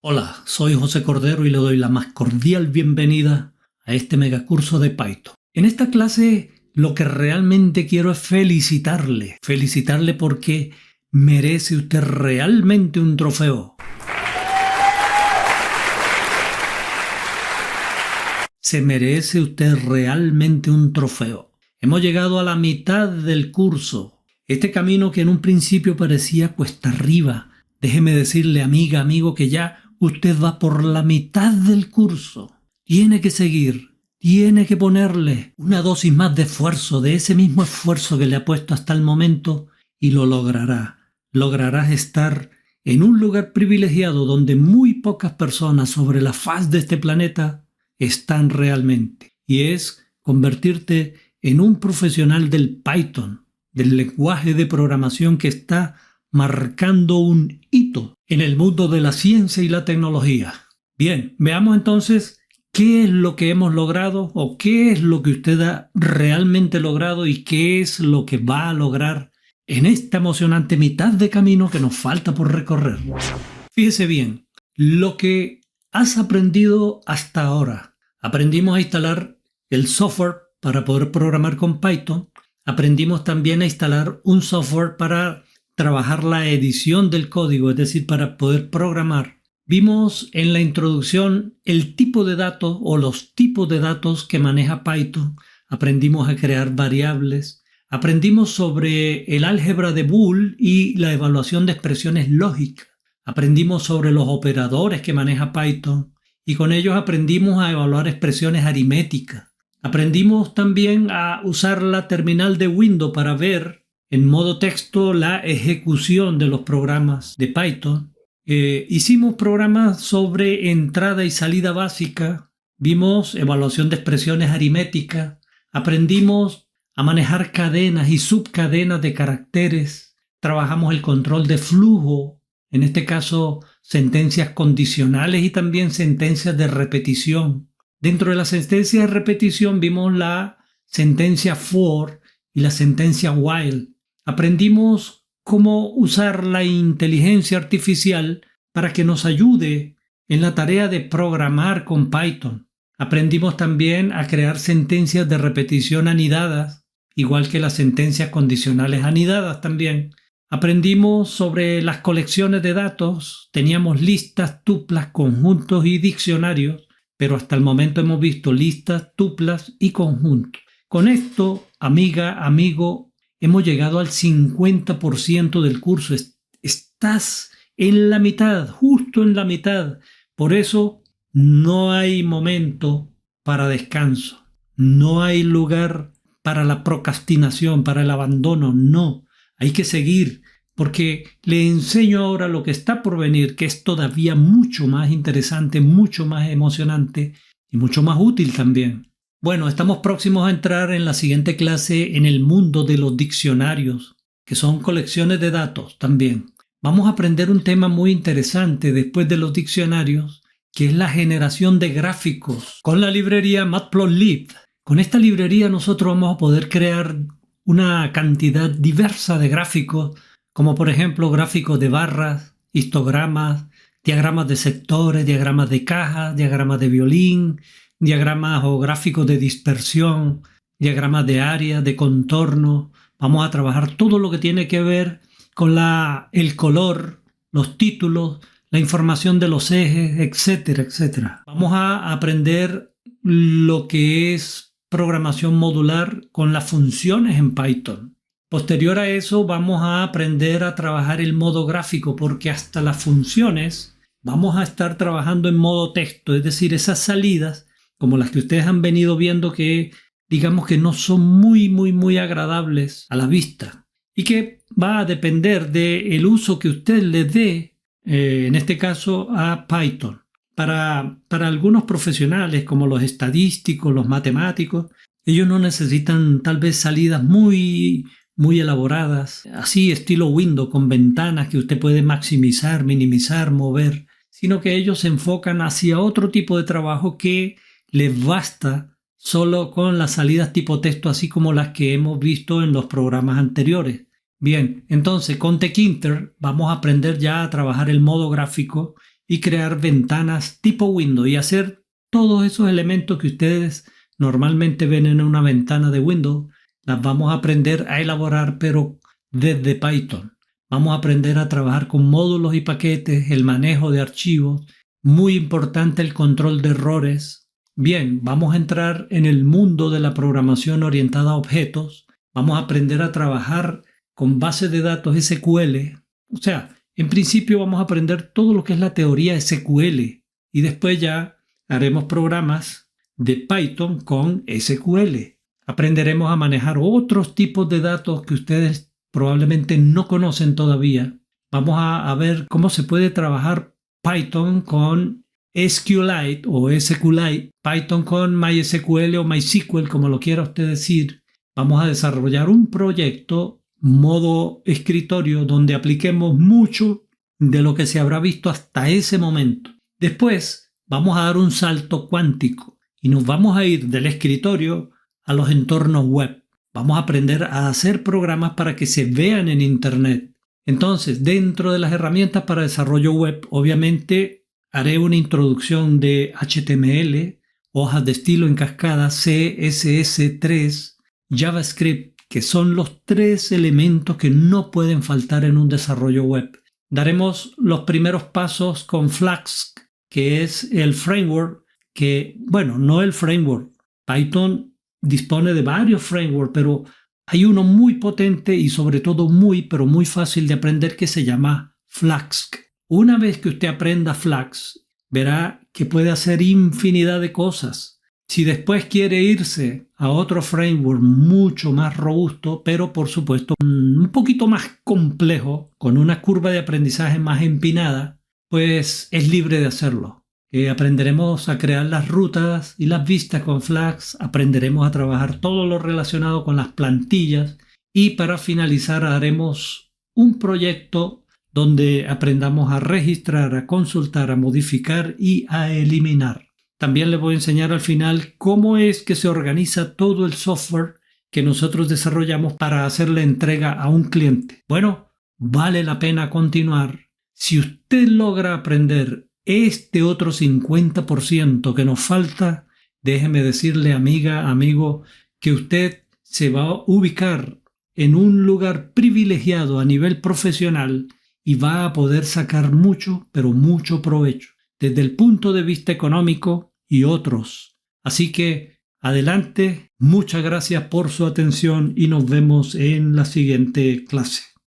Hola, soy José Cordero y le doy la más cordial bienvenida a este megacurso de Python. En esta clase lo que realmente quiero es felicitarle porque merece usted realmente un trofeo. Se merece usted realmente un trofeo. Hemos llegado a la mitad del curso. Este camino que en un principio parecía cuesta arriba. Déjeme decirle, amiga, amigo, que ya usted va por la mitad del curso. Tiene que seguir, tiene que ponerle una dosis más de esfuerzo, de ese mismo esfuerzo que le ha puesto hasta el momento, y lo logrará. Lograrás estar en un lugar privilegiado donde muy pocas personas sobre la faz de este planeta están realmente. Y es convertirte en un profesional del Python, del lenguaje de programación que está marcando un hito en el mundo de la ciencia y la tecnología. Bien, veamos entonces qué es lo que hemos logrado o qué es lo que usted ha realmente logrado y qué es lo que va a lograr en esta emocionante mitad de camino que nos falta por recorrer. Fíjese bien, lo que has aprendido hasta ahora. Aprendimos a instalar el software para poder programar con Python. Aprendimos también a instalar un software para trabajar la edición del código, es decir, para poder programar. Vimos en la introducción el tipo de datos o los tipos de datos que maneja Python. Aprendimos a crear variables. Aprendimos sobre el álgebra de Boole y la evaluación de expresiones lógicas. Aprendimos sobre los operadores que maneja Python y con ellos aprendimos a evaluar expresiones aritméticas. Aprendimos también a usar la terminal de Windows para ver en modo texto la ejecución de los programas de Python. Hicimos programas sobre entrada y salida básica. Vimos evaluación de expresiones aritméticas. Aprendimos a manejar cadenas y subcadenas de caracteres. Trabajamos el control de flujo, en este caso sentencias condicionales y también sentencias de repetición. Dentro de las sentencias de repetición vimos la sentencia for y la sentencia while. Aprendimos cómo usar la inteligencia artificial para que nos ayude en la tarea de programar con Python. Aprendimos también a crear sentencias de repetición anidadas, igual que las sentencias condicionales anidadas también. Aprendimos sobre las colecciones de datos. Teníamos listas, tuplas, conjuntos y diccionarios, pero hasta el momento hemos visto listas, tuplas y conjuntos. Con esto, amiga, amigo, hemos llegado al 50% del curso. Estás en la mitad, justo en la mitad. Por eso no hay momento para descanso. No hay lugar para la procrastinación, para el abandono. No, hay que seguir, porque le enseño ahora lo que está por venir, que es todavía mucho más interesante, mucho más emocionante y mucho más útil también. Bueno, estamos próximos a entrar en la siguiente clase en el mundo de los diccionarios, que son colecciones de datos también. Vamos a aprender un tema muy interesante después de los diccionarios, que es la generación de gráficos con la librería Matplotlib. Con esta librería nosotros vamos a poder crear una cantidad diversa de gráficos, como por ejemplo gráficos de barras, histogramas, diagramas de sectores, diagramas de cajas, diagramas de violín, diagramas o gráficos de dispersión, diagramas de área, de contorno. Vamos a trabajar todo lo que tiene que ver con el color, los títulos, la información de los ejes, etcétera, etcétera. Vamos a aprender lo que es programación modular con las funciones en Python. Posterior a eso vamos a aprender a trabajar el modo gráfico, porque hasta las funciones vamos a estar trabajando en modo texto, es decir, esas salidas como las que ustedes han venido viendo que digamos que no son muy agradables a la vista y que va a depender del uso que usted le dé, en este caso a Python. Para algunos profesionales como los estadísticos, los matemáticos, ellos no necesitan tal vez salidas muy elaboradas, así estilo Windows, con ventanas que usted puede maximizar, minimizar, mover, sino que ellos se enfocan hacia otro tipo de trabajo que les basta solo con las salidas tipo texto, así como las que hemos visto en los programas anteriores. Bien, entonces con Tkinter vamos a aprender ya a trabajar el modo gráfico y crear ventanas tipo Windows y hacer todos esos elementos que ustedes normalmente ven en una ventana de Windows. Las vamos a aprender a elaborar, pero desde Python. Vamos a aprender a trabajar con módulos y paquetes, el manejo de archivos, muy importante el control de errores. Bien, vamos a entrar en el mundo de la programación orientada a objetos. Vamos a aprender a trabajar con bases de datos SQL. O sea, en principio vamos a aprender todo lo que es la teoría SQL y después ya haremos programas de Python con SQL. Aprenderemos a manejar otros tipos de datos que ustedes probablemente no conocen todavía. Vamos a ver cómo se puede trabajar Python con SQLite o SQLite, Python con MySQL o MySQL, como lo quiera usted decir. Vamos a desarrollar un proyecto modo escritorio donde apliquemos mucho de lo que se habrá visto hasta ese momento. Después vamos a dar un salto cuántico y nos vamos a ir del escritorio a los entornos web. Vamos a aprender a hacer programas para que se vean en Internet. Entonces, dentro de las herramientas para desarrollo web, obviamente haré una introducción de HTML, hojas de estilo en cascada, CSS3, JavaScript, que son los 3 elementos que no pueden faltar en un desarrollo web. Daremos los primeros pasos con Flask, que es el framework que, bueno, no el framework. Python dispone de varios frameworks, pero hay uno muy potente y sobre todo pero muy fácil de aprender que se llama Flask. Una vez que usted aprenda Flask, verá que puede hacer infinidad de cosas. Si después quiere irse a otro framework mucho más robusto, pero por supuesto un poquito más complejo, con una curva de aprendizaje más empinada, pues es libre de hacerlo. Aprenderemos a crear las rutas y las vistas con Flask, aprenderemos a trabajar todo lo relacionado con las plantillas y para finalizar haremos un proyecto donde aprendamos a registrar, a consultar, a modificar y a eliminar. También les voy a enseñar al final cómo es que se organiza todo el software que nosotros desarrollamos para hacer la entrega a un cliente. Bueno, vale la pena continuar. Si usted logra aprender este otro 50% que nos falta, déjeme decirle, amiga, amigo, que usted se va a ubicar en un lugar privilegiado a nivel profesional y va a poder sacar mucho, pero mucho provecho, desde el punto de vista económico y otros. Así que, adelante, muchas gracias por su atención y nos vemos en la siguiente clase.